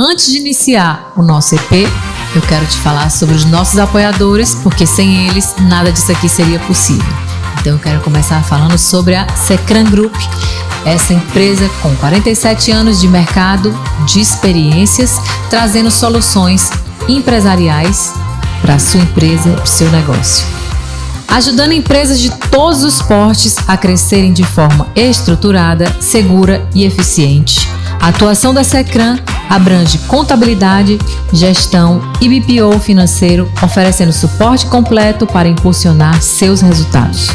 Antes de iniciar o nosso EP, eu quero te falar sobre os nossos apoiadores, porque sem eles nada disso aqui seria possível. Então eu quero começar falando sobre a Secran Group, essa empresa com 47 anos de mercado, de experiências, trazendo soluções empresariais para a sua empresa e para o seu negócio. Ajudando empresas de todos os portes a crescerem de forma estruturada, segura e eficiente. A atuação da Secran abrange contabilidade, gestão e BPO financeiro, oferecendo suporte completo para impulsionar seus resultados.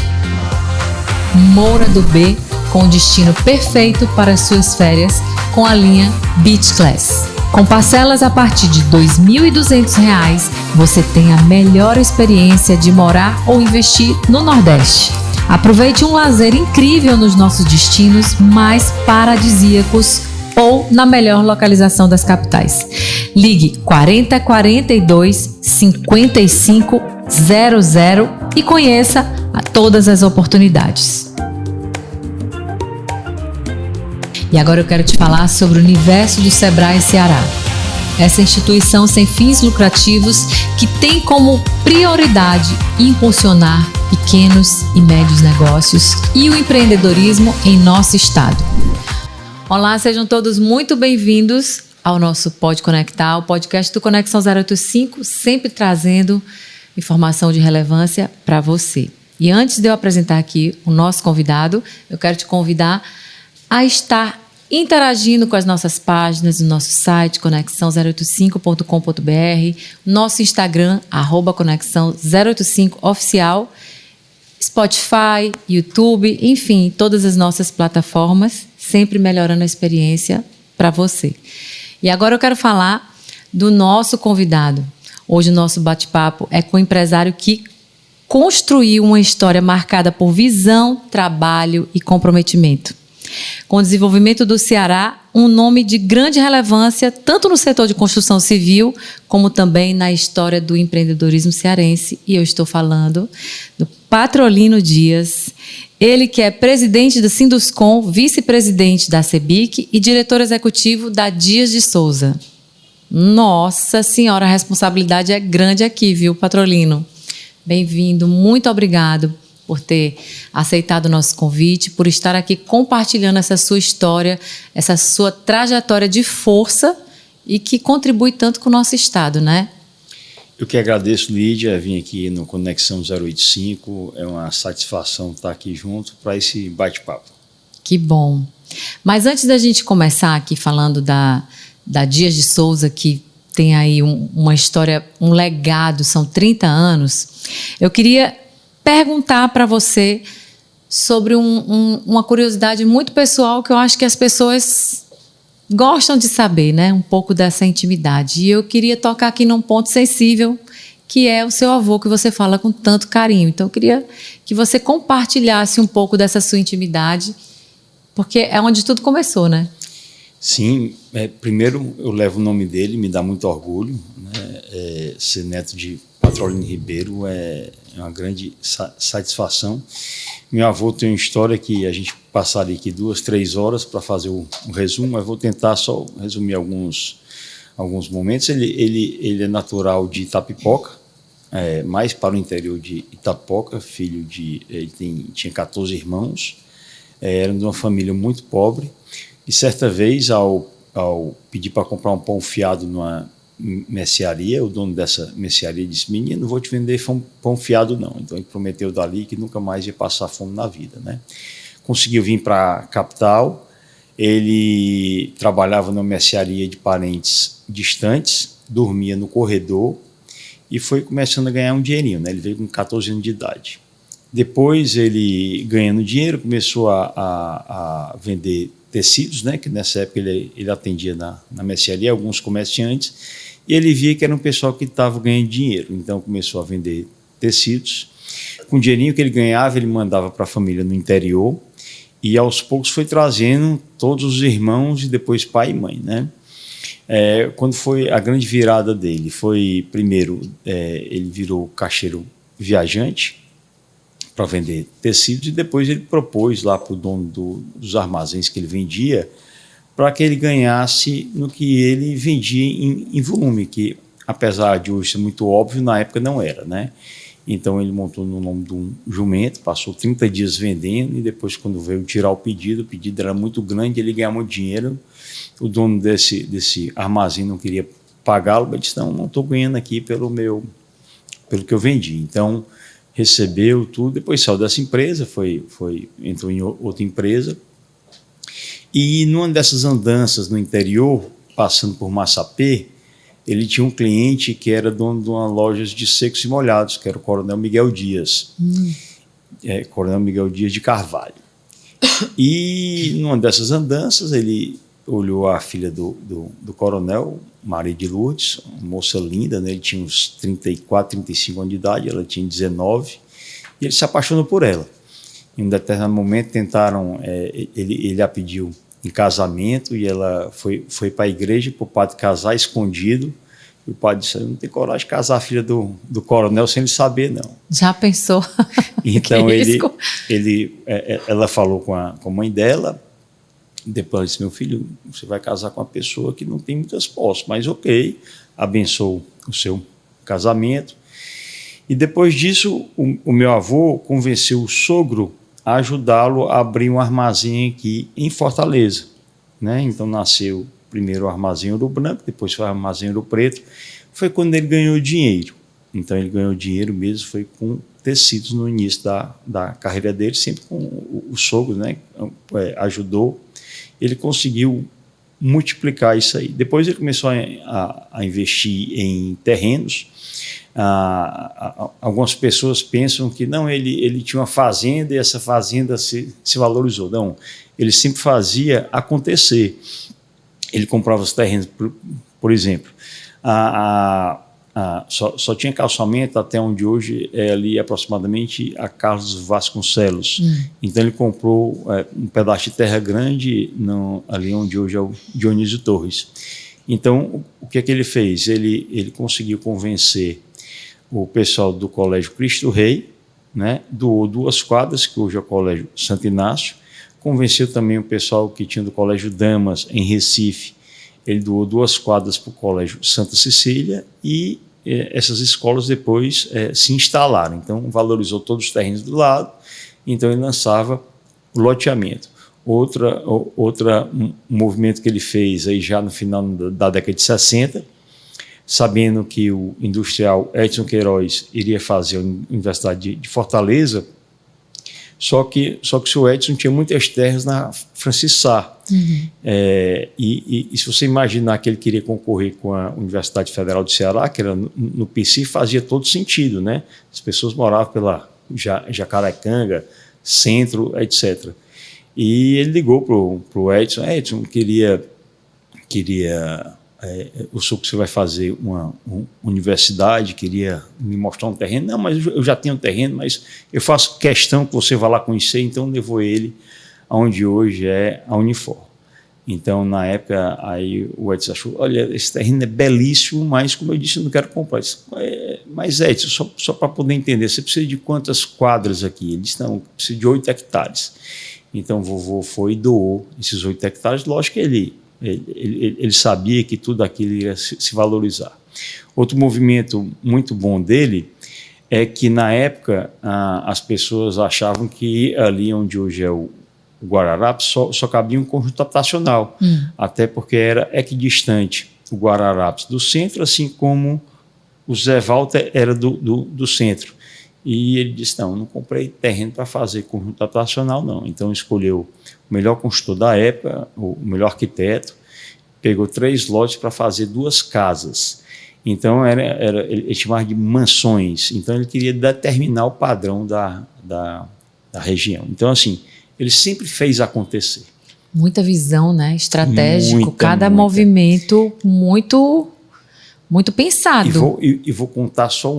Moura do B, com o destino perfeito para suas férias, com a linha Beach Class. Com parcelas a partir de R$ 2.200, você tem a melhor experiência de morar ou investir no Nordeste. Aproveite um lazer incrível nos nossos destinos mais paradisíacos ou na melhor localização das capitais. Ligue 40 42 55 00 e conheça todas as oportunidades. E agora eu quero te falar sobre o universo do Sebrae Ceará. Essa instituição sem fins lucrativos que tem como prioridade impulsionar pequenos e médios negócios e o empreendedorismo em nosso estado. Olá, sejam todos muito bem-vindos ao nosso Pode Conectar, o podcast do Conexão 085, sempre trazendo informação de relevância para você. E antes de eu apresentar aqui o nosso convidado, eu quero te convidar a estar interagindo com as nossas páginas, no nosso site, conexão085.com.br, nosso Instagram, @conexão085oficial, Spotify, YouTube, enfim, todas as nossas plataformas, sempre melhorando a experiência para você. E agora eu quero falar do nosso convidado. Hoje o nosso bate-papo é com um empresário que construiu uma história marcada por visão, trabalho e comprometimento. Com o desenvolvimento do Ceará, um nome de grande relevância, tanto no setor de construção civil, como também na história do empreendedorismo cearense. E eu estou falando do Patrolino Dias, ele que é presidente da Sinduscom, vice-presidente da CEBIC e diretor executivo da Dias de Souza. Nossa Senhora, a responsabilidade é grande aqui, viu, Patrolino? Bem-vindo, muito obrigado por ter aceitado o nosso convite, por estar aqui compartilhando essa sua história, essa sua trajetória de força e que contribui tanto com o nosso estado, né? Eu que agradeço, Lídia, vim aqui no Conexão 085, é uma satisfação estar aqui junto para esse bate-papo. Que bom. Mas antes da gente começar aqui falando da Dias de Souza, que tem aí uma história, um legado, são 30 anos, eu queria perguntar para você sobre uma curiosidade muito pessoal que eu acho que as pessoas gostam de saber, né? Um pouco dessa intimidade. E eu queria tocar aqui num ponto sensível, que é o seu avô, que você fala com tanto carinho. Então, eu queria que você compartilhasse um pouco dessa sua intimidade, porque é onde tudo começou, né? Sim, primeiro eu levo o nome dele, me dá muito orgulho, né? Ser neto de Patrolino Ribeiro é uma grande satisfação. Meu avô tem uma história que a gente passaria aqui 2, 3 horas para fazer um resumo, mas vou tentar só resumir alguns momentos. Ele é natural de Itapipoca, mais para o interior de Itapipoca, ele tinha 14 irmãos, era de uma família muito pobre, e certa vez, ao pedir para comprar um pão fiado numa mercearia, o dono dessa mercearia disse: menino, não vou te vender pão fiado não. Então ele prometeu dali que nunca mais ia passar fome na vida, né? Conseguiu vir para a capital, ele trabalhava numa mercearia de parentes distantes, dormia no corredor e foi começando a ganhar um dinheirinho, né? Ele veio com 14 anos de idade. Depois ele, ganhando dinheiro, começou a vender tecidos, né? Que nessa época ele atendia na mercearia alguns comerciantes, e ele via que era um pessoal que estava ganhando dinheiro, então começou a vender tecidos. Com o dinheirinho que ele ganhava, ele mandava para a família no interior, e aos poucos foi trazendo todos os irmãos e depois pai e mãe, né? Quando foi a grande virada dele, foi primeiro, ele virou caixeiro viajante para vender tecidos, e depois ele propôs lá para o dono dos armazéns que ele vendia para que ele ganhasse no que ele vendia em volume, que apesar de hoje ser muito óbvio, na época não era, né? Então ele montou no nome de um jumento, passou 30 dias vendendo e depois quando veio tirar o pedido era muito grande, ele ganhava muito dinheiro, o dono desse armazém não queria pagá-lo, mas disse, não estou ganhando aqui pelo que eu vendi. Então recebeu tudo, depois saiu dessa empresa, entrou em outra empresa e numa dessas andanças no interior, passando por Massapê, ele tinha um cliente que era dono de uma loja de secos e molhados, que era o Coronel Miguel Dias. Coronel Miguel Dias de Carvalho. E numa dessas andanças, ele olhou a filha do coronel, Maria de Lourdes, uma moça linda, né? Ele tinha uns 34, 35 anos de idade, ela tinha 19, e ele se apaixonou por ela. Em um determinado momento, ele a pediu em casamento e ela foi para a igreja para o padre casar escondido. E o padre disse, eu não tenho coragem de casar a filha do coronel sem ele saber, não. Já pensou? Então ela falou com a mãe dela, depois disse, meu filho, você vai casar com uma pessoa que não tem muitas posses, mas ok, abençoou o seu casamento. E depois disso, o meu avô convenceu o sogro a ajudá-lo a abrir um armazém aqui em Fortaleza, né? Então nasceu primeiro o armazém Ouro Branco, depois foi o armazém Ouro Preto, foi quando ele ganhou dinheiro. Então ele ganhou dinheiro mesmo, foi com tecidos no início da carreira dele, sempre com o sogro, né? Ajudou, ele conseguiu multiplicar isso aí. Depois ele começou a investir em terrenos. Algumas pessoas pensam que não, ele tinha uma fazenda e essa fazenda se valorizou. Não, ele sempre fazia acontecer. Ele comprava os terrenos, por exemplo, só tinha calçamento até onde hoje é ali aproximadamente a Carlos Vasconcelos. Então ele comprou um pedaço de terra grande ali onde hoje é o Dionísio Torres. Então o que é que ele fez? Ele conseguiu convencer o pessoal do Colégio Cristo Rei, né? Doou 2 quadras, que hoje é o Colégio Santo Inácio, convenceu também o pessoal que tinha do Colégio Damas, em Recife, ele doou 2 quadras para o Colégio Santa Cecília e essas escolas depois se instalaram, então valorizou todos os terrenos do lado, então ele lançava o loteamento. Um movimento que ele fez aí já no final da década de 60, sabendo que o industrial Edson Queiroz iria fazer a Universidade de Fortaleza, só que o seu Edson tinha muitas terras na Francis Sá. E se você imaginar que ele queria concorrer com a Universidade Federal do Ceará, que era no PC, fazia todo sentido, né? As pessoas moravam pela Jacarecanga, Centro, etc. E ele ligou para o Edson, queria eu sou que você vai fazer uma universidade, queria me mostrar um terreno. Não, mas eu já tenho um terreno, mas eu faço questão que você vá lá conhecer, então levou ele aonde hoje é a Unifor. Então, na época, aí o Edson achou, olha, esse terreno é belíssimo, mas, como eu disse, eu não quero comprar. Disse, mas, Edson, só para poder entender, você precisa de quantas quadras aqui? Ele disse, não, precisa de 8 hectares. Então, o vovô foi e doou esses 8 hectares. Lógico que ele sabia que tudo aquilo ia se valorizar. Outro movimento muito bom dele é que, na época, as pessoas achavam que ali onde hoje é o Guararapes só cabia um conjunto habitacional, até porque era equidistante o Guararapes do centro, assim como o Zé Walter era do centro. E ele disse, não comprei terreno para fazer conjunto habitacional, não. Então escolheu o melhor construtor da época, o melhor arquiteto, pegou 3 lotes para fazer 2 casas. Então ele chamava de mansões. Então ele queria determinar o padrão da região. Então, assim, ele sempre fez acontecer. Muita visão, né? Estratégico, cada movimento muito pensado. E vou contar só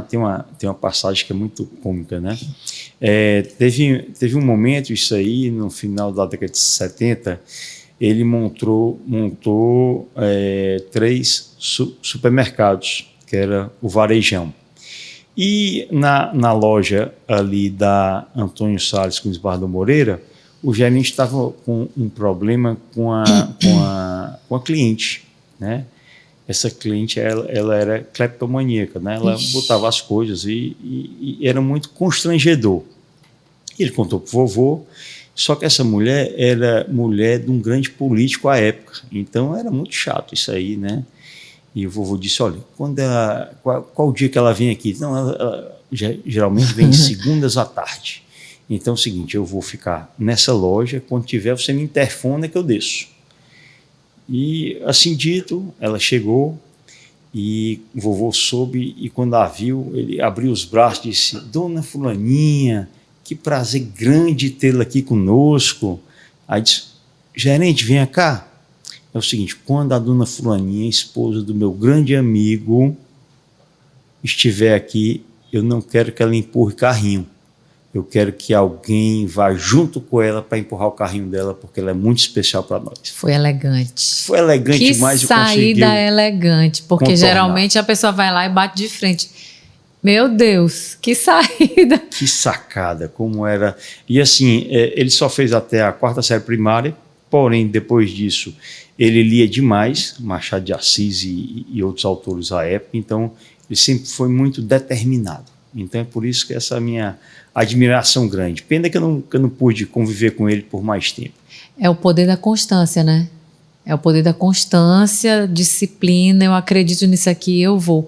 tem uma passagem que é muito cômica, né? Teve um momento, isso aí, no final da década de 70, ele montou 3 supermercados, que era o Varejão. E na loja ali da Antônio Salles com Esbarra do Moreira, o gerente estava com um problema com a cliente, né? Essa cliente, ela era cleptomaníaca, né? Ela botava as coisas e era muito constrangedor. Ele contou para o vovô, só que essa mulher era mulher de um grande político à época, então era muito chato isso aí, né? E o vovô disse, olha, qual o dia que ela vem aqui? Não, ela geralmente vem segundas à tarde. Então é o seguinte, eu vou ficar nessa loja, quando tiver você me interfona que eu desço. E assim dito, ela chegou e o vovô soube e quando a viu, ele abriu os braços e disse, Dona Fulaninha, que prazer grande tê-la aqui conosco. Aí disse, gerente, venha cá. É o seguinte, quando a Dona Fulaninha, esposa do meu grande amigo, estiver aqui, eu não quero que ela empurre carrinho. Eu quero que alguém vá junto com ela para empurrar o carrinho dela, porque ela é muito especial para nós. Foi elegante. Foi elegante que demais. Que saída elegante, porque contornar. Geralmente a pessoa vai lá e bate de frente. Meu Deus, que saída. Que sacada, como era. E assim, ele só fez até a 4ª série primária, porém, depois disso, ele lia demais, Machado de Assis e outros autores à época, então ele sempre foi muito determinado. Então é por isso que essa minha admiração grande. Pena que eu não pude conviver com ele por mais tempo. É o poder da constância, né? É o poder da constância, disciplina, eu acredito nisso aqui, eu vou.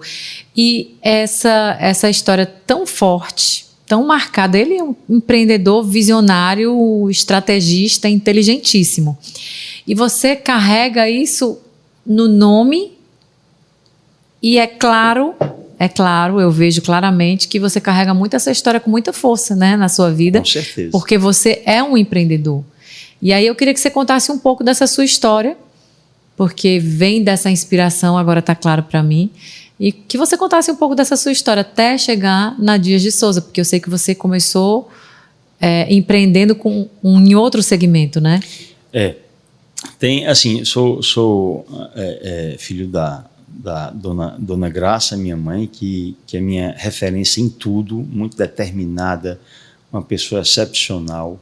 E essa história tão forte, tão marcada, ele é um empreendedor visionário, estrategista, inteligentíssimo. E você carrega isso no nome e é claro, eu vejo claramente que você carrega muito essa história com muita força, né, na sua vida. Com certeza. Porque você é um empreendedor. E aí eu queria que você contasse um pouco dessa sua história, porque vem dessa inspiração, agora está claro para mim, e que você contasse um pouco dessa sua história até chegar na Dias de Souza, porque eu sei que você começou empreendendo em outro segmento, né? Tem, assim, sou filho da Dona Graça, minha mãe, que é minha referência em tudo, muito determinada, uma pessoa excepcional,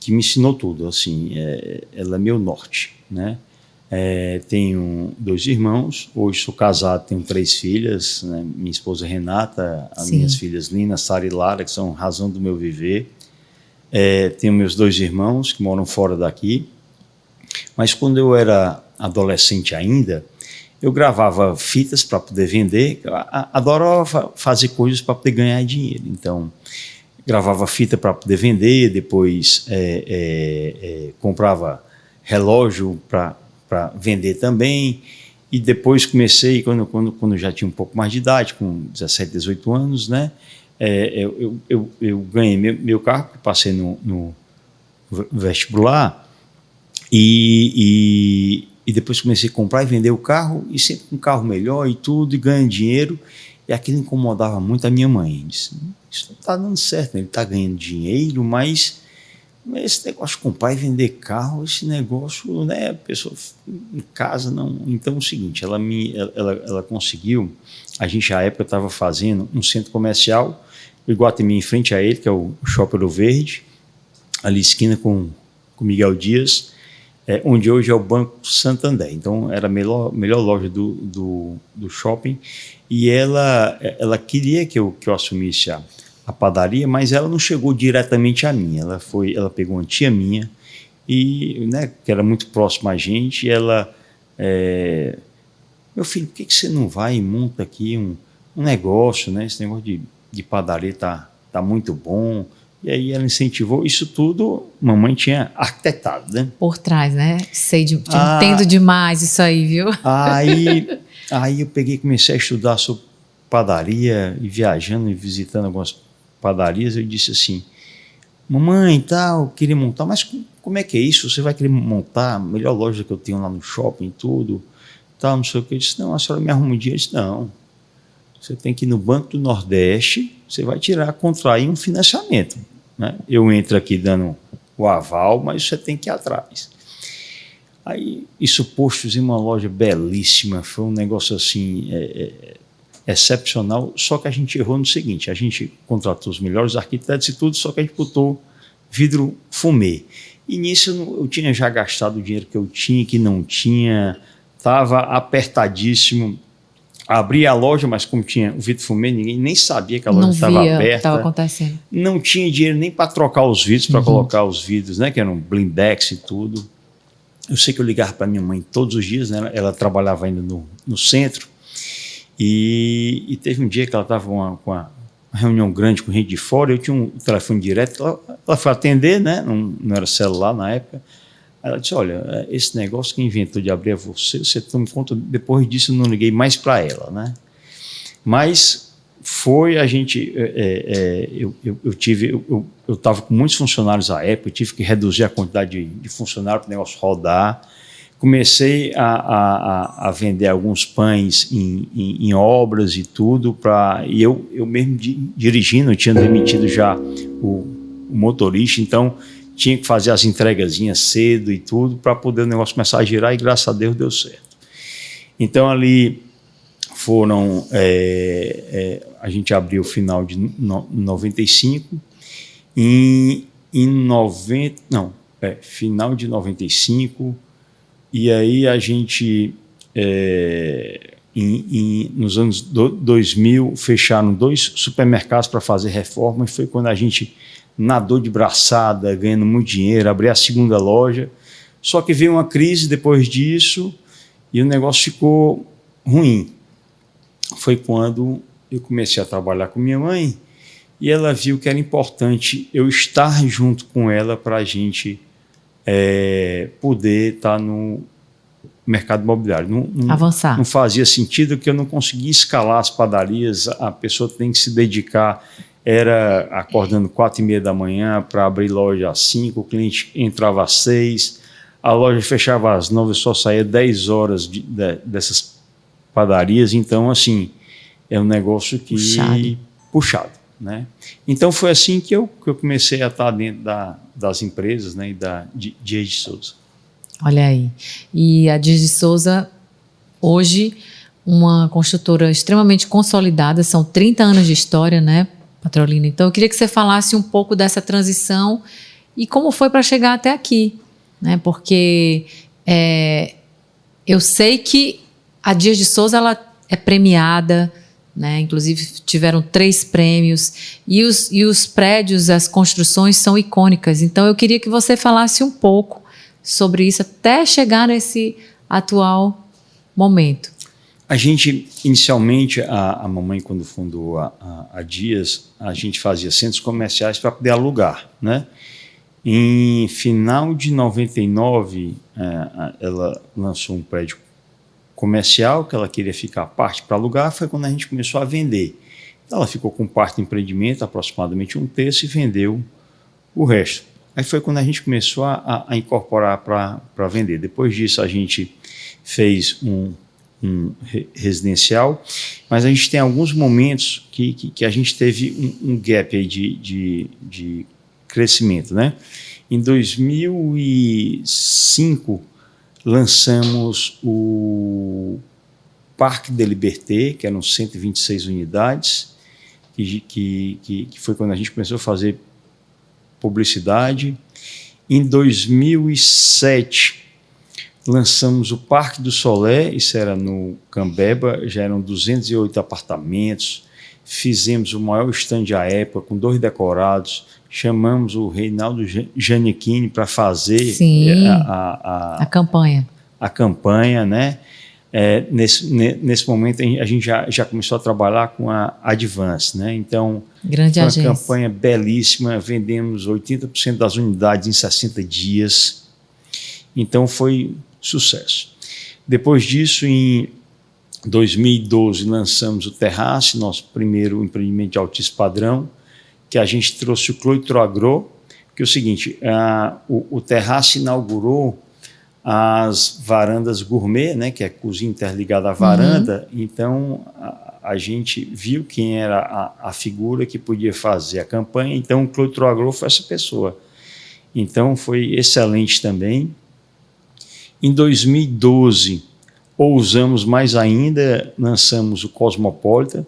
que me ensinou tudo, assim, ela é meu norte, né? Tenho 2 irmãos, hoje sou casado, tenho 3 filhas, né? Minha esposa Renata, as minhas filhas Lina, Sara e Lara, que são razão do meu viver. Tenho meus 2 irmãos que moram fora daqui, mas quando eu era adolescente ainda, eu gravava fitas para poder vender, adorava fazer coisas para poder ganhar dinheiro, então gravava fita para poder vender, depois comprava relógio para vender também, e depois comecei, quando já tinha um pouco mais de idade, com 17, 18 anos, né, eu ganhei meu carro, passei no vestibular, e depois comecei a comprar e vender o carro, e sempre com um carro melhor e tudo, e ganhando dinheiro, e aquilo incomodava muito a minha mãe. Disse, isso não está dando certo, né? Ele está ganhando dinheiro, mas esse negócio de comprar e vender carro, esse negócio, né, a pessoa em casa não. Então é o seguinte, ela conseguiu, a gente à época estava fazendo um centro comercial, o Iguatemi em frente a ele, que é o Shopping Ouro Verde, ali esquina com Miguel Dias, onde hoje é o Banco Santander. Então era a melhor loja do shopping, e ela queria que eu assumisse a padaria, mas ela não chegou diretamente a mim, ela pegou uma tia minha, e, né, que era muito próxima a gente, e ela, meu filho, por que você não vai e monta aqui um negócio, né? Esse negócio de padaria tá muito bom. E aí ela incentivou, isso tudo, mamãe tinha arquitetado, né? Por trás, né? Entendo demais isso aí, viu? Aí eu peguei e comecei a estudar sobre padaria, e viajando e visitando algumas padarias, eu disse assim, mamãe, eu queria montar, mas como é que é isso? Você vai querer montar a melhor loja que eu tenho lá no shopping e tudo, não sei o que. Eu disse, não, a senhora me arruma um dia. Eu disse, não, você tem que ir no Banco do Nordeste, você vai contrair um financiamento, né? Eu entro aqui dando o aval, mas você tem que ir atrás. Aí, isso postos em uma loja belíssima, foi um negócio assim, excepcional, só que a gente errou no seguinte, a gente contratou os melhores arquitetos e tudo, só que a gente botou vidro fumê. E nisso eu tinha já gastado o dinheiro que eu tinha, que não tinha, estava apertadíssimo. Abri a loja, mas como tinha o vidro fumê, ninguém nem sabia que a loja estava aberta. O que estava acontecendo. Não tinha dinheiro nem para trocar os vidros, para colocar os vidros, né, que eram blindex e tudo. Eu sei que eu ligava para minha mãe todos os dias, né, ela trabalhava ainda no centro, e teve um dia que ela estava com uma reunião grande com gente de fora, eu tinha um telefone direto, ela foi atender, né, não era celular na época. Ela disse, olha, esse negócio que inventou de abrir é você toma conta. Depois disso eu não liguei mais para ela, né? Mas foi a gente, eu estava com muitos funcionários à época, eu tive que reduzir a quantidade de funcionários para o negócio rodar. Comecei a vender alguns pães em obras e tudo, e eu mesmo dirigindo, eu tinha demitido já o motorista, então tinha que fazer as entregazinhas cedo e tudo para poder o negócio começar a girar, e graças a Deus deu certo. Então ali foram, a gente abriu o final de 95, final de 95, e aí a gente, nos anos 2000, fecharam 2 supermercados para fazer reforma, e foi quando a gente nadou de braçada, ganhando muito dinheiro, abri a segunda loja. Só que veio uma crise depois disso e o negócio ficou ruim. Foi quando eu comecei a trabalhar com minha mãe e ela viu que era importante eu estar junto com ela para a gente poder estar no mercado imobiliário. Avançar. Não fazia sentido, que eu não conseguia escalar as padarias, a pessoa tem que se dedicar. Era acordando 4h30 da manhã para abrir loja às 5, o cliente entrava às 6, a loja fechava às 9, eu só saía 10 horas dessas padarias. Então, assim, é um negócio que puxado, né? Então, foi assim que eu comecei a estar dentro das empresas, né, e da Dias de Souza. Olha aí. E a Dias de Souza, hoje, uma construtora extremamente consolidada, são 30 anos de história, né, Patrolina? Então, eu queria que você falasse um pouco dessa transição e como foi para chegar até aqui, né? Porque eu sei que a Dias de Souza ela é premiada, né? Inclusive tiveram 3 prêmios e os prédios, as construções são icônicas. Então, eu queria que você falasse um pouco sobre isso até chegar nesse atual momento. A gente, inicialmente, a mamãe, quando fundou a Dias, a gente fazia centros comerciais para poder alugar, né? Em final de 99, ela lançou um prédio comercial que ela queria ficar parte para alugar, foi quando a gente começou a vender. Ela ficou com parte do empreendimento, aproximadamente 1/3, e vendeu o resto. Aí foi quando a gente começou a incorporar para vender. Depois disso, a gente fez um residencial, mas a gente tem alguns momentos que a gente teve um gap aí de crescimento, né? Em 2005, lançamos o Parque de Liberté, que eram 126 unidades, que foi quando a gente começou a fazer publicidade. Em 2007, lançamos o Parque do Solé, isso era no Cambeba, já eram 208 apartamentos, fizemos o maior stand à época, com 2 decorados, chamamos o Reinaldo Giannichini para fazer a campanha, né? Nesse momento a gente já começou a trabalhar com a Advance, né? Então, grande foi uma agência. Campanha belíssima, vendemos 80% das unidades em 60 dias, então foi sucesso. Depois disso, em 2012, lançamos o Terrace, nosso primeiro empreendimento de altíssimo padrão, que a gente trouxe o Cloitro Agro, que é o seguinte, o Terrace inaugurou as varandas gourmet, né, que é cozinha interligada à varanda. Então a gente viu quem era a figura que podia fazer a campanha, então o Cloitro Agro foi essa pessoa. Então foi excelente também. Em 2012, ousamos mais ainda, lançamos o Cosmopolitan,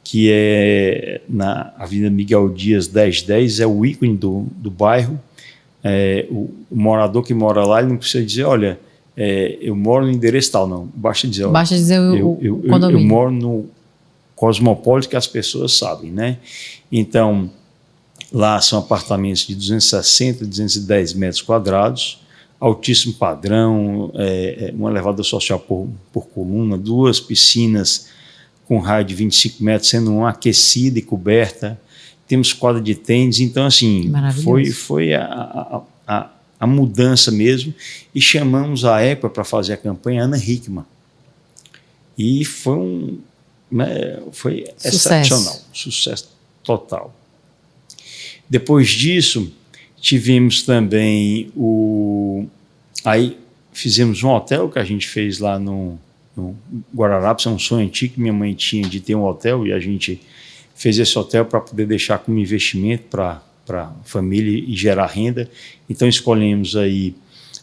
que é na Avenida Miguel Dias 1010, é o ícone do bairro. O morador que mora lá, ele não precisa dizer, olha, eu moro no endereço tal, não. Basta dizer, olha, o condomínio. Eu moro no Cosmopolitan, que as pessoas sabem, né? Então, lá são apartamentos de 260, 210 metros quadrados, altíssimo padrão, um elevador social por coluna, 2 piscinas com raio de 25 metros, sendo uma aquecida e coberta. Temos quadra de tênis. Então, assim, foi a mudança mesmo. E chamamos a época para fazer a campanha Ana Hickman. E foi excepcional, sucesso total. Depois disso, tivemos também aí fizemos um hotel que a gente fez lá no Guararapes. É um sonho antigo que minha mãe tinha de ter um hotel, e a gente fez esse hotel para poder deixar como investimento para a família e gerar renda. Então escolhemos aí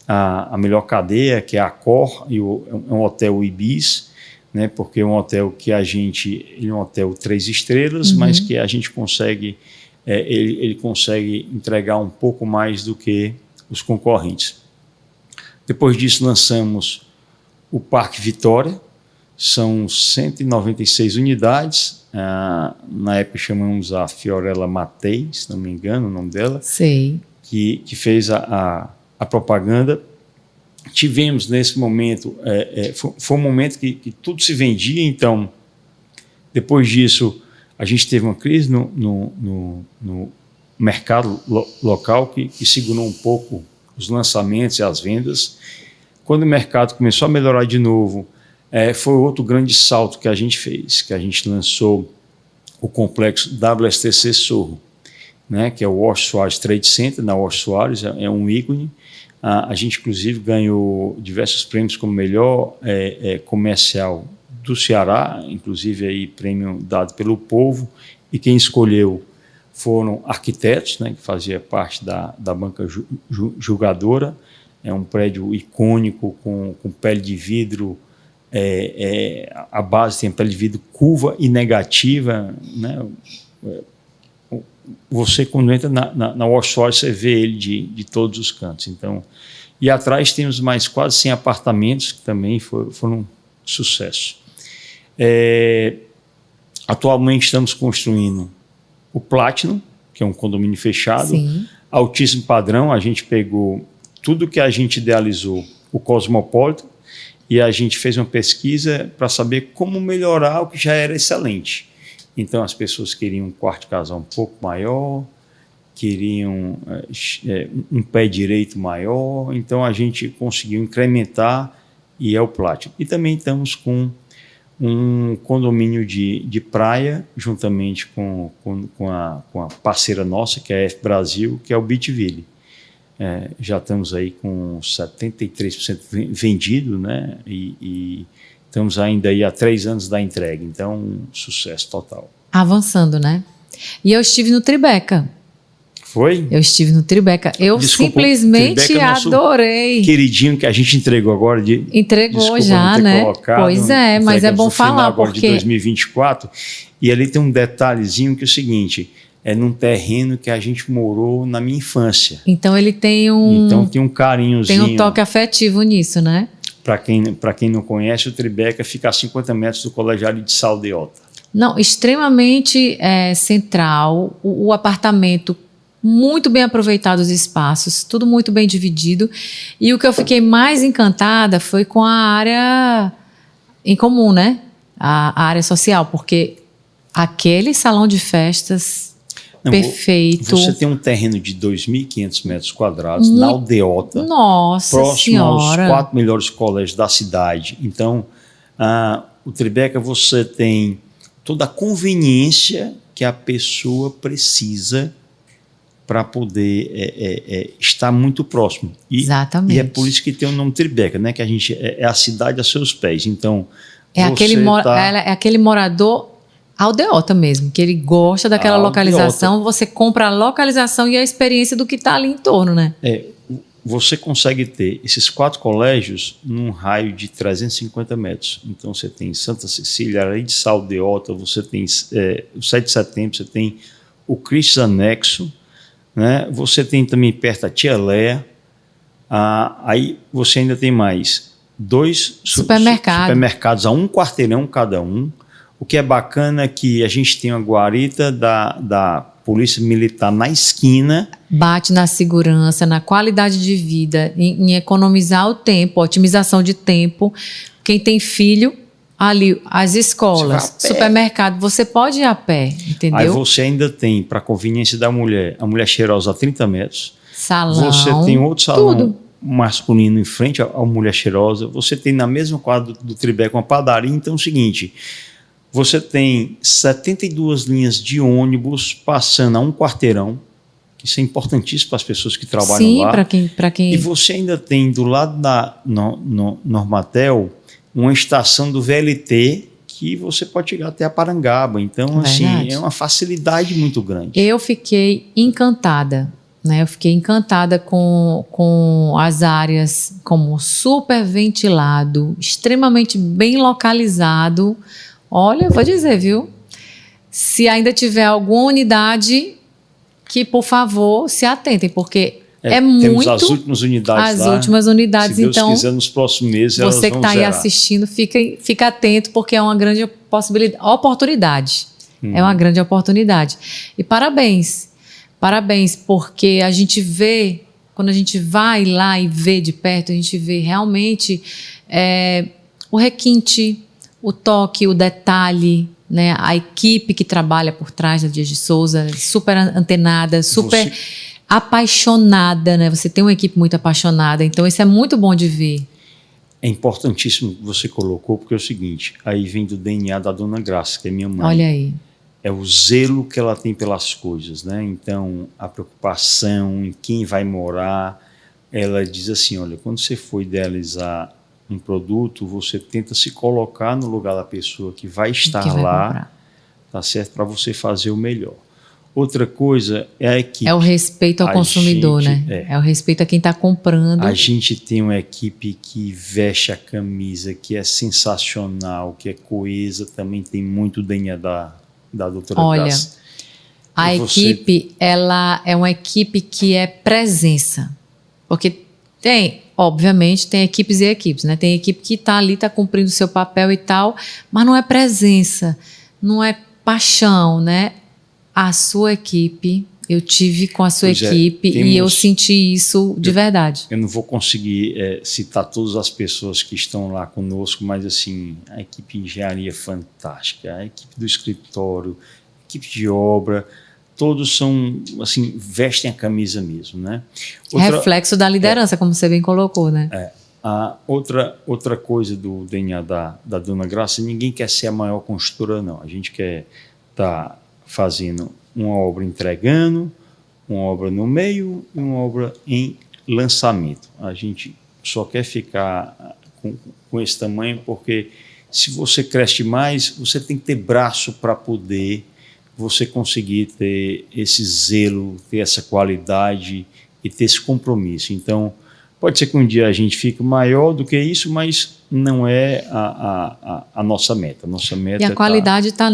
a melhor cadeia, que é a Accor, e é um hotel Ibis, né, porque é um hotel que ele é um hotel 3 estrelas, mas que a gente consegue, ele consegue entregar um pouco mais do que os concorrentes. Depois disso lançamos o Parque Vitória, são 196 unidades, na época chamamos a Fiorella Matei, se não me engano o nome dela, Sei. que fez a propaganda. Tivemos nesse momento, foi um momento que tudo se vendia. Então, depois disso, a gente teve uma crise no mercado local que segurou um pouco os lançamentos e as vendas. Quando o mercado começou a melhorar de novo, foi outro grande salto que a gente fez, que a gente lançou o complexo WSTC Sorro, né, que é o Oscar Soares Trade Center, na Oscar Soares, é um ícone. A gente, inclusive, ganhou diversos prêmios como melhor comercial do Ceará, inclusive aí prêmio dado pelo povo, e quem escolheu foram arquitetos, né, que fazia parte da banca julgadora. É um prédio icônico com pele de vidro, a base tem pele de vidro curva e negativa, né? Você, quando entra na Warsaw, você vê ele de todos os cantos. Então, e atrás temos mais quase 100 apartamentos que também foram um sucesso. Atualmente estamos construindo o Platinum, que é um condomínio fechado. Sim. Altíssimo padrão. A gente pegou tudo que a gente idealizou, o Cosmopolitan, e a gente fez uma pesquisa para saber como melhorar o que já era excelente. Então, as pessoas queriam um quarto de casal um pouco maior, queriam um pé direito maior. Então, a gente conseguiu incrementar, e é o Platinum. E também estamos com um condomínio de praia, juntamente com a parceira nossa, que é a F Brasil, que é o Beachville. Já estamos aí com 73% vendido, né? E estamos ainda aí há 3 anos da entrega. Então, sucesso total. Avançando, né? E eu estive no Tribeca. Foi? Eu estive no Tribeca. Eu simplesmente adorei. Queridinho que a gente entregou agora. Entregou já, né? Pois é, mas é bom falar agora porque... de 2024. E ali tem um detalhezinho que é o seguinte... É num terreno que a gente morou na minha infância. Então ele tem um carinhozinho. Tem um toque afetivo nisso, né? Para quem não conhece, o Tribeca fica a 50 metros do Colegiado de Saldeota. Não, extremamente central. O apartamento, muito bem aproveitado os espaços, tudo muito bem dividido. E o que eu fiquei mais encantada foi com a área em comum, né? A área social, porque aquele salão de festas... Perfeito. Você tem um terreno de 2.500 metros quadrados na Aldeota. Nossa próximo Senhora. aos 4 melhores colégios da cidade. Então, o Tribeca, você tem toda a conveniência que a pessoa precisa para poder estar muito próximo. Exatamente. E é por isso que tem o nome Tribeca, né? Que a gente é a cidade a seus pés. Então, é aquele morador aldeota mesmo, que ele gosta daquela localização. Você compra a localização e a experiência do que está ali em torno, né? Você consegue ter esses 4 colégios num raio de 350 metros. Então, você tem Santa Cecília, Areia de Saldeota, você tem o 7 de Setembro, você tem o Cristo Anexo, né? Você tem também perto a Tia Léa. Aí você ainda tem mais 2 supermercados a 1 quarteirão cada um. O que é bacana é que a gente tem uma guarita da Polícia Militar na esquina. Bate na segurança, na qualidade de vida, em economizar o tempo, otimização de tempo. Quem tem filho, ali, as escolas, supermercado, você pode ir a pé, entendeu? Aí você ainda tem, para conveniência da mulher, a Mulher Cheirosa a 30 metros. Salão. Você tem outro salão tudo masculino em frente à Mulher Cheirosa. Você tem na mesma quadra do Tribeca uma padaria. Então é o seguinte, você tem 72 linhas de ônibus passando a 1 quarteirão. Isso é importantíssimo para as pessoas que trabalham lá. Sim, para quem... E você ainda tem do lado da Normatel uma estação do VLT que você pode chegar até a Parangaba. Então, assim, é uma facilidade muito grande. Eu fiquei encantada, né? Eu fiquei encantada com as áreas como super ventilado, extremamente bem localizado. Olha, eu vou dizer, viu? Se ainda tiver alguma unidade, que, por favor, se atentem, porque temos muito... as últimas unidades lá. As últimas unidades, se Deus então... quiser, nos próximos meses, elas vão você que está aí zerar. assistindo, fica atento, porque é uma grande oportunidade. É uma grande oportunidade. E parabéns, porque a gente vê, quando a gente vai lá e vê de perto, a gente vê realmente o requinte, o toque, o detalhe, né? A equipe que trabalha por trás da Dias de Souza, super antenada, super apaixonada, né? Você tem uma equipe muito apaixonada, então isso é muito bom de ver. É importantíssimo que você colocou, porque é o seguinte, aí vem do DNA da Dona Graça, que é minha mãe. Olha aí. É o zelo que ela tem pelas coisas, né? Então, a preocupação em quem vai morar, ela diz assim, olha, quando você for idealizar um produto, você tenta se colocar no lugar da pessoa que vai estar lá, comprar. Tá certo? Para você fazer o melhor. Outra coisa é a equipe. É o respeito ao consumidor, né? É o respeito a quem está comprando. A gente tem uma equipe que veste a camisa, que é sensacional, que é coesa, também tem muito DNA da doutora Graça. A equipe, ela é uma equipe que é presença. Porque obviamente, tem equipes e equipes, né? Tem equipe que está ali, está cumprindo o seu papel e tal, mas não é presença, não é paixão, né? A sua equipe, eu tive com a sua equipe e eu senti isso de verdade. Eu não vou conseguir citar todas as pessoas que estão lá conosco, mas assim, a equipe de engenharia é fantástica, a equipe do escritório, a equipe de obra, todos são, assim, vestem a camisa mesmo, né? Reflexo da liderança, como você bem colocou, né? Outra coisa do DNA da Dona Graça, ninguém quer ser a maior construtora, não. A gente quer estar fazendo uma obra entregando, uma obra no meio e uma obra em lançamento. A gente só quer ficar com esse tamanho porque se você cresce mais, você tem que ter braço para poder você conseguir ter esse zelo, ter essa qualidade e ter esse compromisso. Então, pode ser que um dia a gente fique maior do que isso, mas não é a nossa meta. A nossa meta e a qualidade está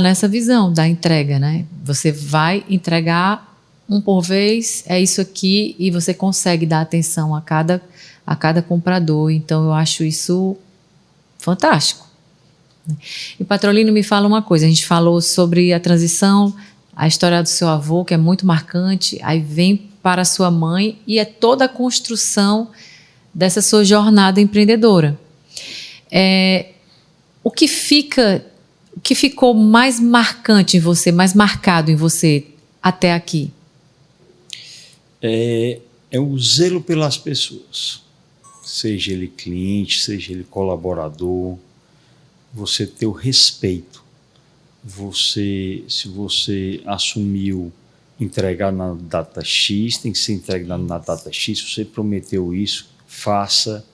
nessa visão da entrega, né? Você vai entregar um por vez, é isso aqui, e você consegue dar atenção a cada comprador. Então, eu acho isso fantástico. E Patrolino, me fala uma coisa, a gente falou sobre a transição, a história do seu avô, que é muito marcante, aí vem para a sua mãe e é toda a construção dessa sua jornada empreendedora. O que ficou mais marcante em você, mais marcado em você até aqui? É o zelo pelas pessoas, seja ele cliente, seja ele colaborador, você ter o respeito. Se você assumiu entregar na data X, tem que ser entregue na data X. Se você prometeu isso, faça.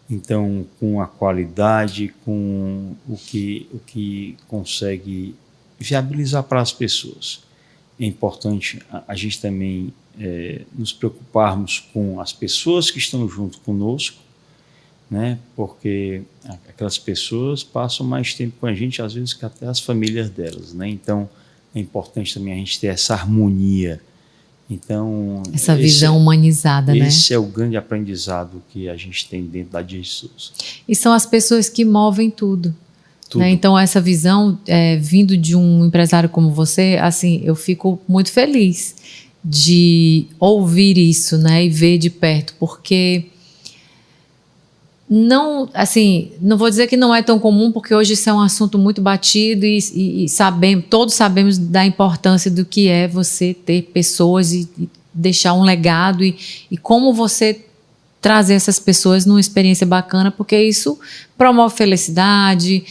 Então, com a qualidade, com o que consegue viabilizar para as pessoas. É importante a gente também nos preocuparmos com as pessoas que estão junto conosco, né? Porque aquelas pessoas passam mais tempo com a gente, às vezes, que até as famílias delas, né? Então, é importante também a gente ter essa harmonia Então, essa visão humanizada, né? Esse é o grande aprendizado que a gente tem dentro da Dias de Souza. E são as pessoas que movem tudo. Né? Então, essa visão, vindo de um empresário como você, assim, eu fico muito feliz de ouvir isso, né? E ver de perto, porque não, assim, não vou dizer que não é tão comum, porque hoje isso é um assunto muito batido e todos sabemos da importância do que é você ter pessoas e deixar um legado e como você trazer essas pessoas numa experiência bacana, porque isso promove felicidade,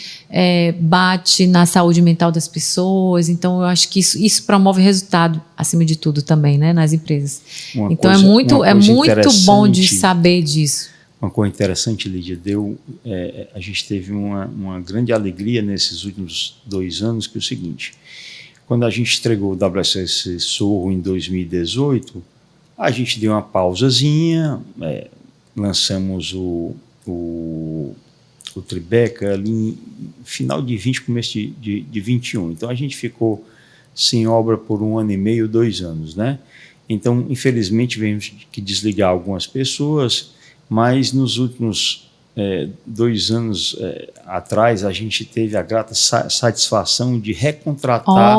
bate na saúde mental das pessoas. Então, eu acho que isso promove resultado, acima de tudo, também, né, nas empresas. Então, é muito bom de saber disso. Uma coisa interessante, Lídia, a gente teve uma grande alegria nesses últimos 2 anos, que é o seguinte: quando a gente entregou o WSS Sorro em 2018, a gente deu uma pausazinha, lançamos o Tribeca ali em final de 20, começo de 21. Então a gente ficou sem obra por 1 ano e meio, 2 anos, né? Então, infelizmente, tivemos que desligar algumas pessoas, mas nos últimos 2 anos atrás, a gente teve a grata satisfação de recontratar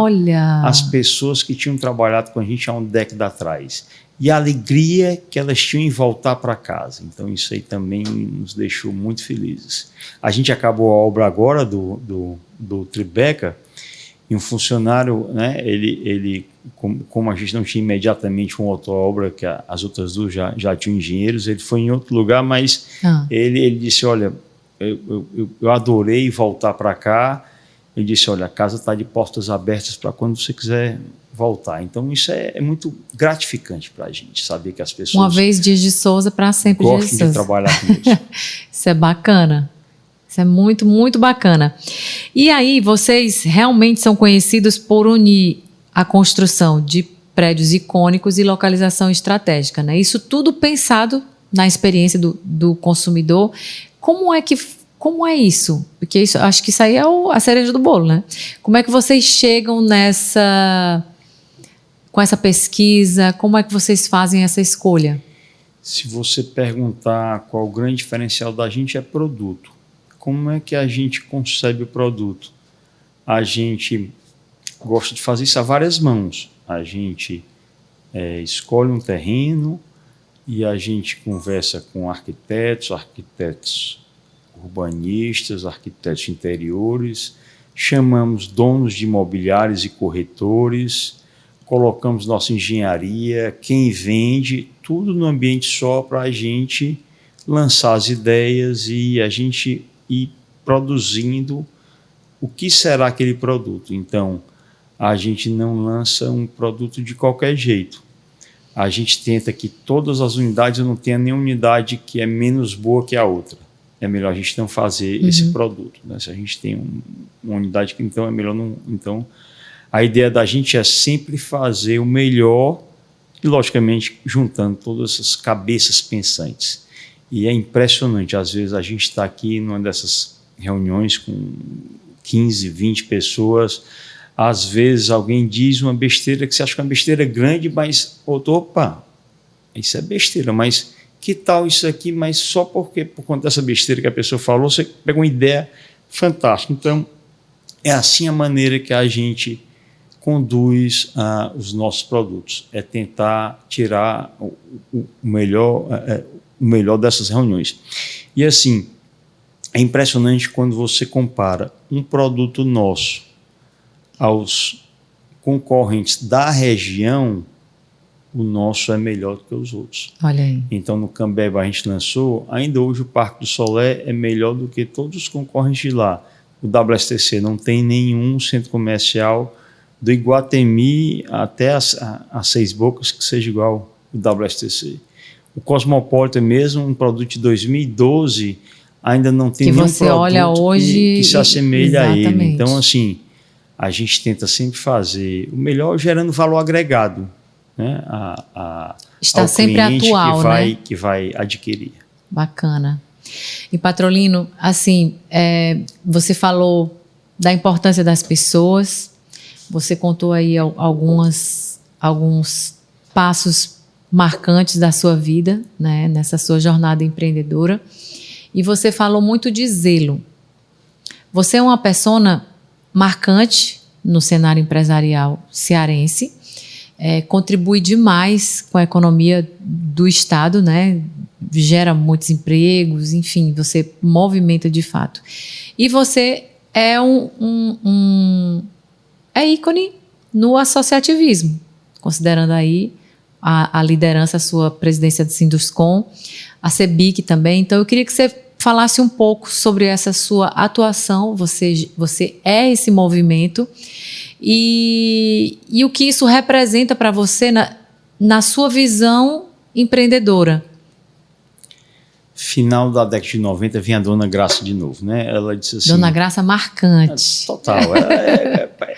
as pessoas que tinham trabalhado com a gente há uma década atrás. E a alegria que elas tinham em voltar para casa. Então, isso aí também nos deixou muito felizes. A gente acabou a obra agora do Tribeca, e um funcionário, né, ele como a gente não tinha imediatamente uma outra obra, que as outras 2 já tinham engenheiros, ele foi em outro lugar, mas ele disse: olha, eu adorei voltar para cá. Ele disse: olha, a casa está de portas abertas para quando você quiser voltar. Então, isso é muito gratificante para a gente, saber que as pessoas... Uma vez Dias de Souza, para sempre Dias de Souza. Gostam de trabalhar conosco. Isso é bacana. Isso é muito, muito bacana. E aí, vocês realmente são conhecidos por unir a construção de prédios icônicos e localização estratégica, né? Isso tudo pensado na experiência do consumidor. Como é isso? Porque acho que isso aí é a cereja do bolo, né? Como é que vocês chegam com essa pesquisa? Como é que vocês fazem essa escolha? Se você perguntar qual o grande diferencial da gente, é produto. Como é que a gente concebe o produto? A gente gosta de fazer isso a várias mãos. A gente escolhe um terreno e a gente conversa com arquitetos urbanistas, arquitetos interiores, chamamos donos de imobiliários e corretores, colocamos nossa engenharia, quem vende, tudo no ambiente só para a gente lançar as ideias e a gente ir produzindo o que será aquele produto. Então, a gente não lança um produto de qualquer jeito. A gente tenta que todas as unidades, não tenha nenhuma unidade que é menos boa que a outra. É melhor a gente não fazer esse produto, né? Se a gente tem uma unidade que então é melhor não... Então, a ideia da gente é sempre fazer o melhor e, logicamente, juntando todas essas cabeças pensantes. E é impressionante, às vezes a gente está aqui numa dessas reuniões com 15, 20 pessoas, às vezes alguém diz uma besteira que você acha que é uma besteira grande, mas, opa, isso é besteira, mas que tal isso aqui? Mas só porque, por conta dessa besteira que a pessoa falou, você pega uma ideia fantástica. Então, é assim a maneira que a gente conduz os nossos produtos, é tentar tirar o melhor dessas reuniões. E assim, é impressionante quando você compara um produto nosso aos concorrentes da região, o nosso é melhor do que os outros. Olha aí. Então, no Cambeba a gente lançou, ainda hoje o Parque do Solé é melhor do que todos os concorrentes de lá. O WSTC não tem nenhum centro comercial do Iguatemi até a Seis Bocas que seja igual o WSTC. O Cosmopolitan mesmo, um produto de 2012, ainda não tem nenhum produto que se assemelhe a ele. Então, assim, a gente tenta sempre fazer o melhor gerando valor agregado, né, está sempre atual, que vai adquirir. Bacana. E Patrolino, assim, você falou da importância das pessoas, você contou aí alguns passos marcantes da sua vida, né, nessa sua jornada empreendedora. E você falou muito de zelo. Você é uma persona marcante no cenário empresarial cearense, contribui demais com a economia do estado, né? Gera muitos empregos, enfim, você movimenta de fato. E você é é ícone no associativismo, considerando aí a liderança, a sua presidência do Sinduscom, a CEBIC também. Então, eu queria que você falasse um pouco sobre essa sua atuação. Você é esse movimento e o que isso representa para você na sua visão empreendedora. Final da década de 90 vinha a Dona Graça de novo, né? Ela disse assim... Dona Graça marcante. Total.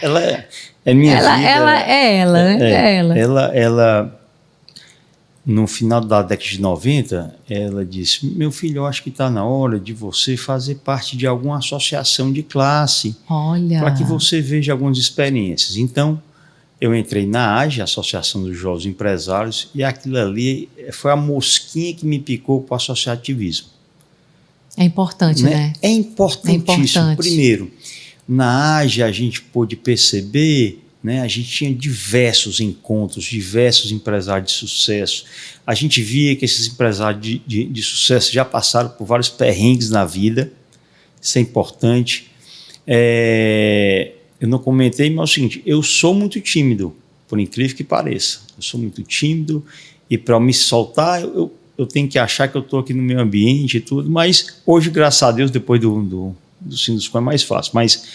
Ela é minha vida. Ela, no final da década de 90, ela disse: meu filho, eu acho que está na hora de você fazer parte de alguma associação de classe. Olha. Para que você veja algumas experiências. Então, eu entrei na AGE, Associação dos Jovens Empresários, e aquilo ali foi a mosquinha que me picou para o associativismo. É importante, né? É importantíssimo. importante. Primeiro, na AGE a gente pôde perceber, né, a gente tinha diversos encontros, diversos empresários de sucesso. A gente via que esses empresários de sucesso já passaram por vários perrengues na vida. Isso é importante. Eu não comentei, mas é o seguinte: eu sou muito tímido, por incrível que pareça. Eu sou muito tímido e para me soltar, eu tenho que achar que eu estou aqui no meu ambiente e tudo, mas hoje, graças a Deus, depois do Sinduscom é mais fácil. Mas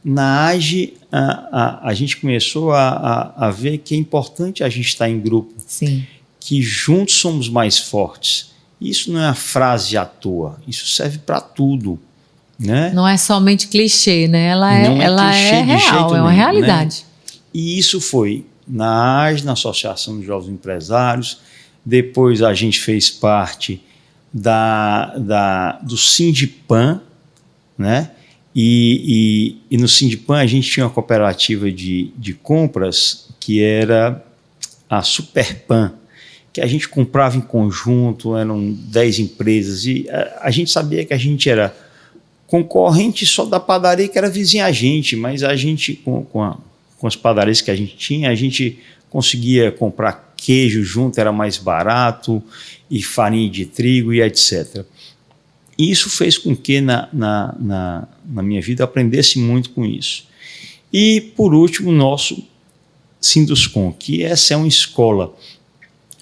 na AGE, a gente começou a ver que é importante a gente estar em grupo. Sim. Que juntos somos mais fortes. Isso não é uma frase à toa, isso serve para tudo. Né? Não é somente clichê, né? Ela é real, é uma realidade. Né? E isso foi na AGE, na Associação dos Jovens Empresários. Depois a gente fez parte do Sindipan, né? E no Sindipan a gente tinha uma cooperativa de compras que era a Superpan, que a gente comprava em conjunto, eram 10 empresas, e a gente sabia que a gente era concorrente só da padaria que era vizinha a gente, mas a gente, com as padarias que a gente tinha, a gente conseguia comprar queijo junto, era mais barato, e farinha de trigo e etc. E isso fez com que na minha vida eu aprendesse muito com isso. E, por último, o nosso Sinduscom, que essa é uma escola.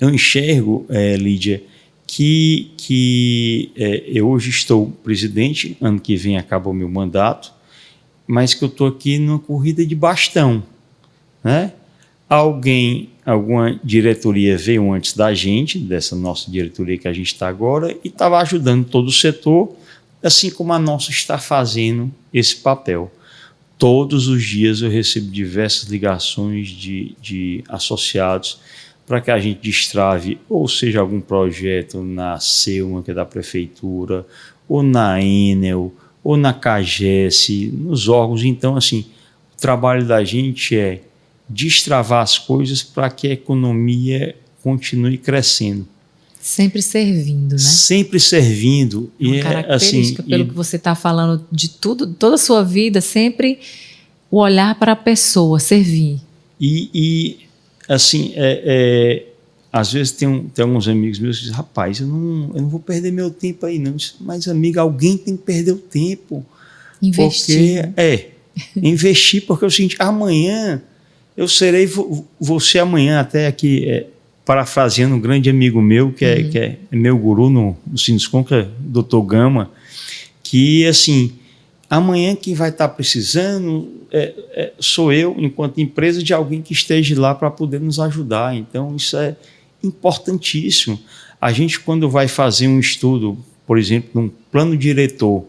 Eu enxergo, Lídia, que eu hoje estou presidente, ano que vem acaba o meu mandato, mas que eu estou aqui numa corrida de bastão, né? Alguma diretoria veio antes da gente, dessa nossa diretoria que a gente está agora, e estava ajudando todo o setor, assim como a nossa está fazendo esse papel. Todos os dias eu recebo diversas ligações de associados para que a gente destrave, ou seja, algum projeto na SEUMA, que é da Prefeitura, ou na Enel, ou na CAGES, nos órgãos. Então, assim, o trabalho da gente é destravar as coisas para que a economia continue crescendo. Sempre servindo, né? Sempre servindo. Uma característica, pelo que você está falando de tudo, toda a sua vida, sempre o olhar para a pessoa, servir. Assim, às vezes tem alguns amigos meus que dizem: rapaz, eu não vou perder meu tempo aí não. Mas, amiga, alguém tem que perder o tempo. Investir. Investir, porque é o seguinte: amanhã eu serei você amanhã, até aqui, parafraseando um grande amigo meu, que é meu guru no Sinduscom, que é o Dr. Gama, que, assim, amanhã quem vai estar precisando sou eu, enquanto empresa, de alguém que esteja lá para poder nos ajudar. Então, isso é importantíssimo. A gente, quando vai fazer um estudo, por exemplo, num plano diretor,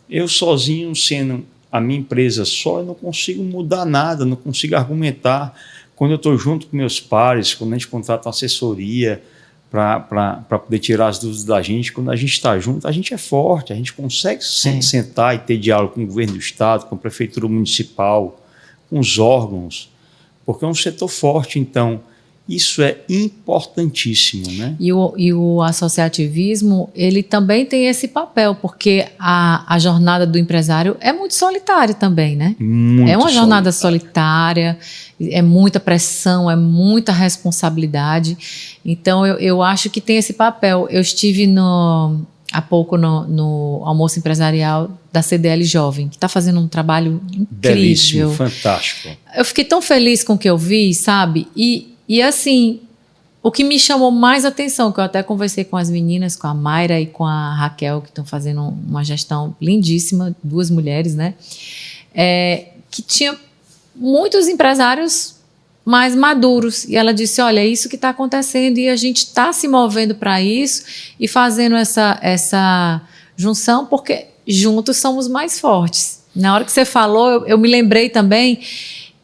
eu sozinho, sendo a minha empresa só, eu não consigo mudar nada, não consigo argumentar. Quando eu estou junto com meus pares, quando a gente contrata uma assessoria para poder tirar as dúvidas da gente, quando a gente está junto, a gente é forte, a gente consegue sentar e ter diálogo com o governo do estado, com a prefeitura municipal, com os órgãos, porque é um setor forte. Então, Isso é importantíssimo, né? E o associativismo, ele também tem esse papel, porque a jornada do empresário é muito solitária também, né? Muito é uma jornada solitária, é muita pressão, é muita responsabilidade. Então, eu acho que tem esse papel. Eu estive há pouco no almoço empresarial da CDL Jovem, que está fazendo um trabalho incrível. Belíssimo, fantástico. Eu fiquei tão feliz com o que eu vi, sabe? E assim, o que me chamou mais atenção, que eu até conversei com as meninas, com a Mayra e com a Raquel, que estão fazendo uma gestão lindíssima, 2 mulheres, né? Que tinha muitos empresários mais maduros. E ela disse, olha, é isso que está acontecendo e a gente está se movendo para isso e fazendo essa junção, porque juntos somos mais fortes. Na hora que você falou, eu me lembrei também.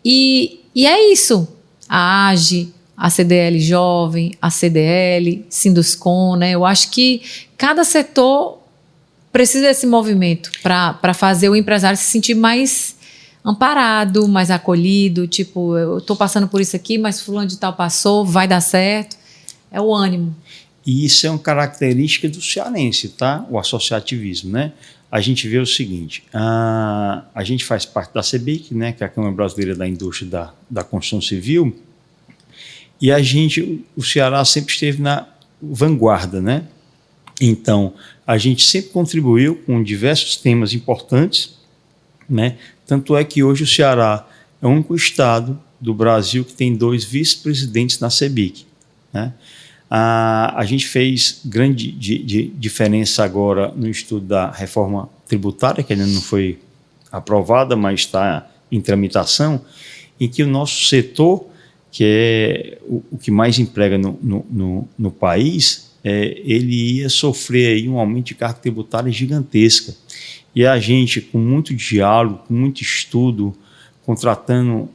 E é isso. A AGE, a CDL Jovem, a CDL, Sinduscon, né? Eu acho que cada setor precisa desse movimento para fazer o empresário se sentir mais amparado, mais acolhido, tipo, eu estou passando por isso aqui, mas fulano de tal passou, vai dar certo. É o ânimo. E isso é uma característica do cearense, tá? O associativismo, né? A gente vê o seguinte, a gente faz parte da CBIC, né, que é a Câmara Brasileira da Indústria da Construção Civil, e o Ceará sempre esteve na vanguarda, né? Então, a gente sempre contribuiu com diversos temas importantes, né? Tanto é que hoje o Ceará é o único estado do Brasil que tem 2 vice-presidentes na CBIC, né? A gente fez grande diferença agora no estudo da reforma tributária, que ainda não foi aprovada, mas está em tramitação, em que o nosso setor, que é o que mais emprega no país, ele ia sofrer aí um aumento de carga tributária gigantesca. E a gente, com muito diálogo, com muito estudo, contratando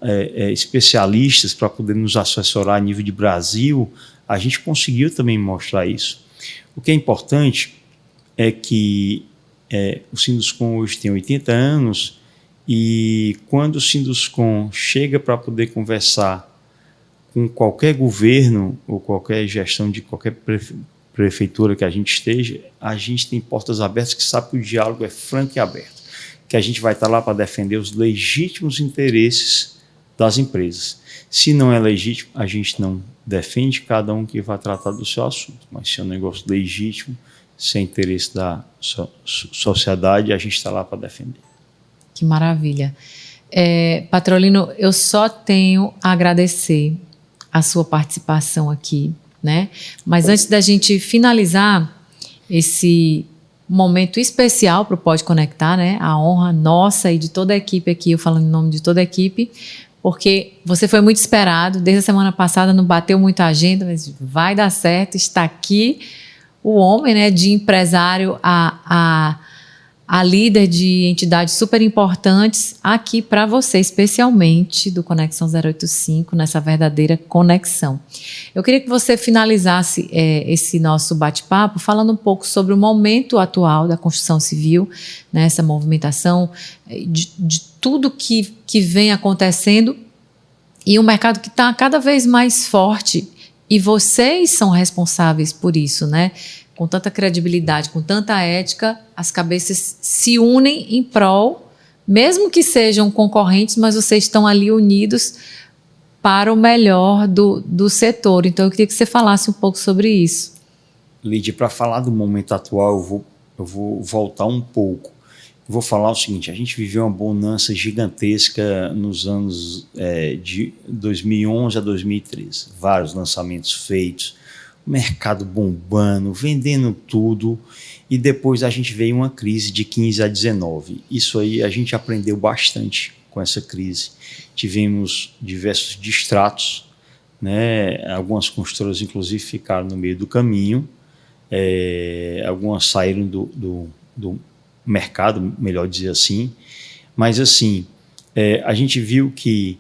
especialistas para poder nos assessorar a nível de Brasil, a gente conseguiu também mostrar isso. O que é importante é que o Sinduscon hoje tem 80 anos e quando o Sinduscon chega para poder conversar com qualquer governo ou qualquer gestão de qualquer prefeitura que a gente esteja, a gente tem portas abertas, que sabe que o diálogo é franco e aberto, que a gente vai estar lá para defender os legítimos interesses das empresas. Se não é legítimo, a gente não defende, cada um que vai tratar do seu assunto, mas se é um negócio legítimo, sem interesse da sociedade, a gente está lá para defender. Que maravilha. Patrolino, eu só tenho a agradecer a sua participação aqui, né? Mas antes da gente finalizar esse momento especial para o Pode Conectar, né? A honra nossa e de toda a equipe aqui, eu falando em nome de toda a equipe, porque você foi muito esperado, desde a semana passada não bateu muita agenda, mas vai dar certo, está aqui o homem, né, de empresário a líder de entidades super importantes aqui para você, especialmente do Conexão 085, nessa verdadeira conexão. Eu queria que você finalizasse esse nosso bate-papo falando um pouco sobre o momento atual da construção civil, né, essa movimentação de tudo que vem acontecendo e um mercado que está cada vez mais forte e vocês são responsáveis por isso, né? Com tanta credibilidade, com tanta ética, as cabeças se unem em prol, mesmo que sejam concorrentes, mas vocês estão ali unidos para o melhor do setor. Então, eu queria que você falasse um pouco sobre isso. Lídia, para falar do momento atual, eu vou voltar um pouco. Eu vou falar o seguinte, a gente viveu uma bonança gigantesca nos anos de 2011 a 2013. Vários lançamentos feitos, mercado bombando, vendendo tudo, e depois a gente veio uma crise de 15 a 19. Isso aí a gente aprendeu bastante com essa crise. Tivemos diversos distratos, né? Algumas construtoras inclusive ficaram no meio do caminho, algumas saíram do mercado, melhor dizer assim, mas assim, a gente viu que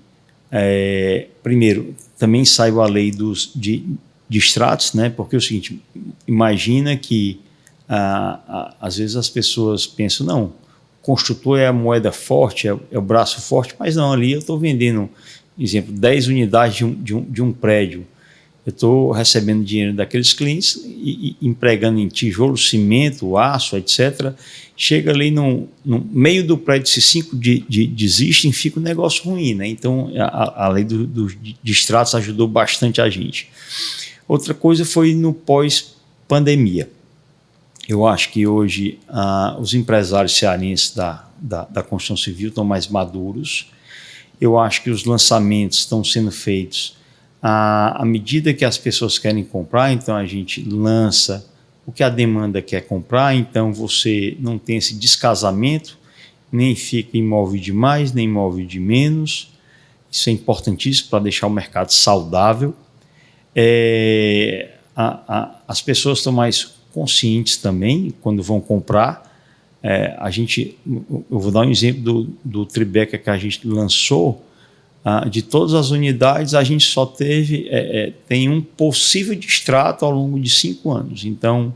primeiro, também saiu a lei de extratos, né? Porque é o seguinte, imagina que às vezes as pessoas pensam, não, o construtor é a moeda forte, é o braço forte, mas não, ali eu estou vendendo, exemplo, 10 unidades de um prédio, Eu estou recebendo dinheiro daqueles clientes e empregando em tijolo, cimento, aço, etc. Chega ali no meio do prédio, se 5 desistem, fica um negócio ruim, né? Então, a lei dos distratos ajudou bastante a gente. Outra coisa foi no pós-pandemia. Eu acho que hoje os empresários cearenses da construção civil estão mais maduros. Eu acho que os lançamentos estão sendo feitos à medida que as pessoas querem comprar, então a gente lança o que a demanda quer comprar, então você não tem esse descasamento, nem fica imóvel de mais, nem imóvel de menos. Isso é importantíssimo para deixar o mercado saudável. As pessoas estão mais conscientes também quando vão comprar. Eu vou dar um exemplo do Tribeca que a gente lançou. De todas as unidades, a gente só tem um possível distrato ao longo de 5 anos. Então,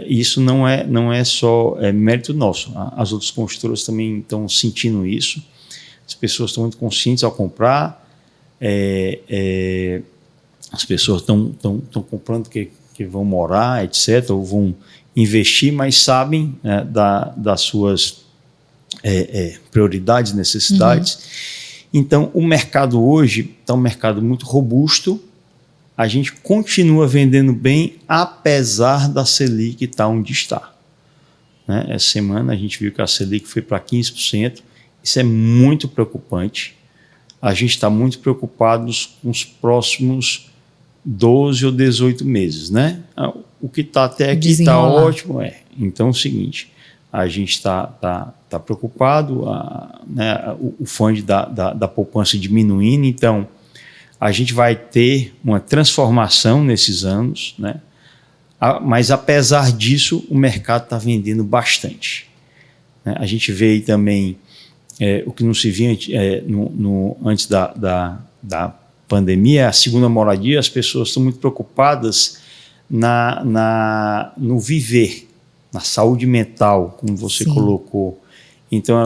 isso não é só mérito nosso. As outras construtoras também estão sentindo isso. As pessoas estão muito conscientes ao comprar. As pessoas estão comprando que vão morar, etc., ou vão investir, mas sabem das suas prioridades, necessidades. Então, o mercado hoje está um mercado muito robusto. A gente continua vendendo bem, apesar da Selic estar onde está. Né? Essa semana a gente viu que a Selic foi para 15%. Isso é muito preocupante. A gente está muito preocupado com os próximos 12 ou 18 meses. Né? O que está até aqui está ótimo. Então, é o seguinte... A gente está preocupado, né, o fundo da poupança diminuindo, então a gente vai ter uma transformação nesses anos, né? Mas apesar disso, o mercado está vendendo bastante. Né? A gente vê aí também o que não se via antes da pandemia, a segunda moradia. As pessoas estão muito preocupadas no viver, na saúde mental, como você colocou. Então,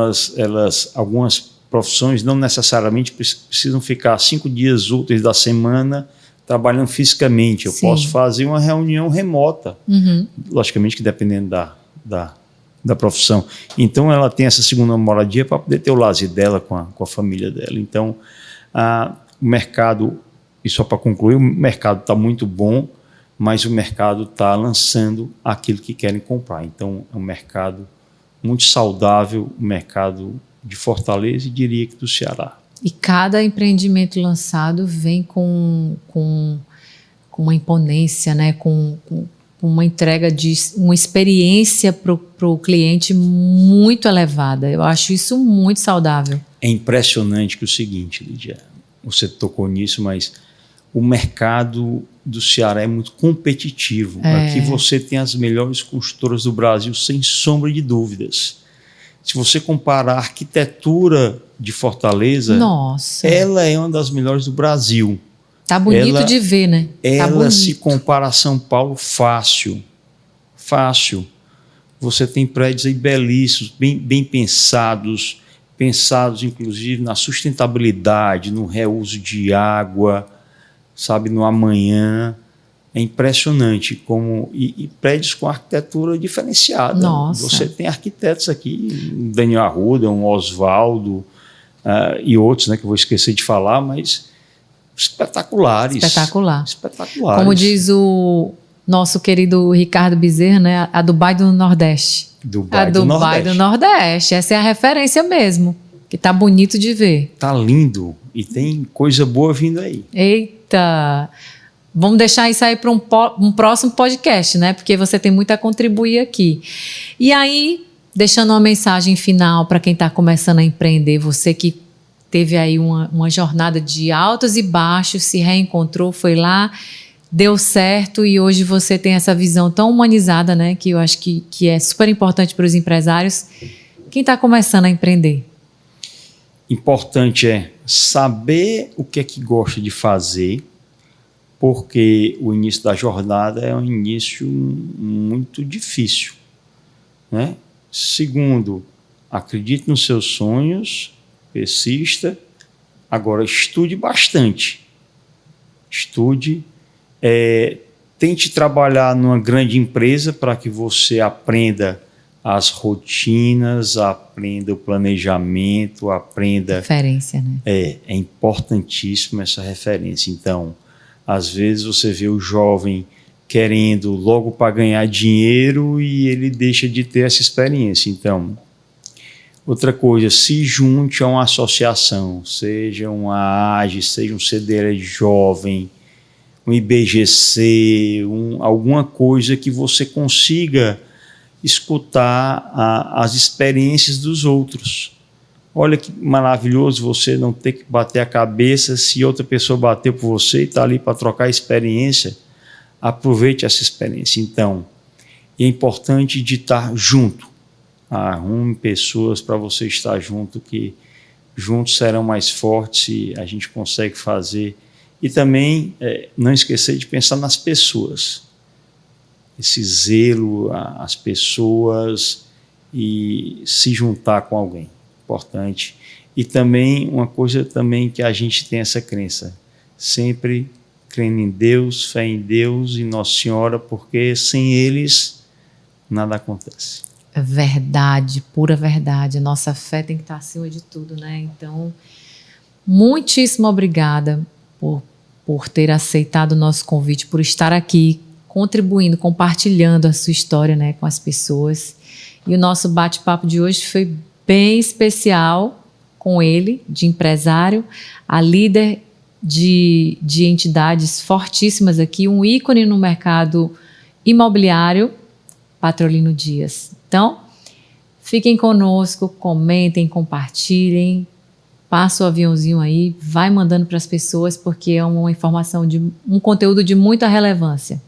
algumas profissões não necessariamente precisam ficar 5 dias úteis da semana trabalhando fisicamente. Eu posso fazer uma reunião remota, logicamente que dependendo da profissão. Então, ela tem essa segunda moradia para poder ter o lazer dela com a família dela. Então, o mercado, e só para concluir, o mercado está muito bom, mas o mercado está lançando aquilo que querem comprar. Então, é um mercado muito saudável, um mercado de Fortaleza e diria que do Ceará. E cada empreendimento lançado vem com uma imponência, né? com uma entrega de uma experiência para o cliente muito elevada. Eu acho isso muito saudável. É impressionante que o seguinte, Lídia, você tocou nisso, mas o mercado do Ceará é muito competitivo. Aqui você tem as melhores construtoras do Brasil, sem sombra de dúvidas. Se você comparar a arquitetura de Fortaleza, ela é uma das melhores do Brasil. Tá bonito de ver, né? Ela se compara a São Paulo fácil. Fácil. Você tem prédios aí belíssimos, bem pensados inclusive na sustentabilidade, no reuso de água, sabe, no amanhã. É impressionante e prédios com arquitetura diferenciada. Nossa. Você tem arquitetos aqui, Daniel Arruda, Oswaldo e outros, né, que eu vou esquecer de falar, mas espetaculares. Espetaculares. Como diz o nosso querido Ricardo Bezerra, né, a Dubai do Nordeste. Dubai do Nordeste. Essa é a referência mesmo, que tá bonito de ver. Tá lindo e tem coisa boa vindo aí. Eita! Vamos deixar isso aí para um próximo podcast, né? Porque você tem muito a contribuir aqui. E aí, deixando uma mensagem final para quem está começando a empreender, você que teve aí uma jornada de altos e baixos, se reencontrou, foi lá, deu certo e hoje você tem essa visão tão humanizada, né? Que eu acho que é super importante para os empresários. Quem está começando a empreender? Importante é saber o que é que gosta de fazer, porque o início da jornada é um início muito difícil, né? Segundo, acredite nos seus sonhos, persista. Agora, estude bastante. Estude Tente trabalhar numa grande empresa para que você aprenda as rotinas, aprenda o planejamento, aprenda... Referência, né? É importantíssimo essa referência. Então, às vezes você vê o jovem querendo logo para ganhar dinheiro e ele deixa de ter essa experiência. Então, outra coisa, se junte a uma associação, seja uma AGE, seja um CDL jovem, um IBGC, alguma coisa que você consiga escutar as experiências dos outros. Olha que maravilhoso você não ter que bater a cabeça se outra pessoa bateu por você e está ali para trocar experiência. Aproveite essa experiência. Então, é importante de estar junto. Arrume pessoas para você estar junto, que juntos serão mais fortes e a gente consegue fazer. E também não esquecer de pensar nas pessoas. Esse zelo às pessoas e se juntar com alguém. Importante. E também uma coisa também que a gente tem essa crença. Sempre crendo em Deus, fé em Deus e Nossa Senhora, porque sem eles nada acontece. Verdade, pura verdade. A nossa fé tem que estar acima de tudo, né? Então, muitíssimo obrigada por ter aceitado o nosso convite, por estar aqui contribuindo, compartilhando a sua história, né, com as pessoas. E o nosso bate-papo de hoje foi bem especial com ele, de empresário, a líder de entidades fortíssimas aqui, um ícone no mercado imobiliário, Patrolino Dias. Então, fiquem conosco, comentem, compartilhem, passa o aviãozinho aí, vai mandando para as pessoas, porque é uma informação, um conteúdo de muita relevância.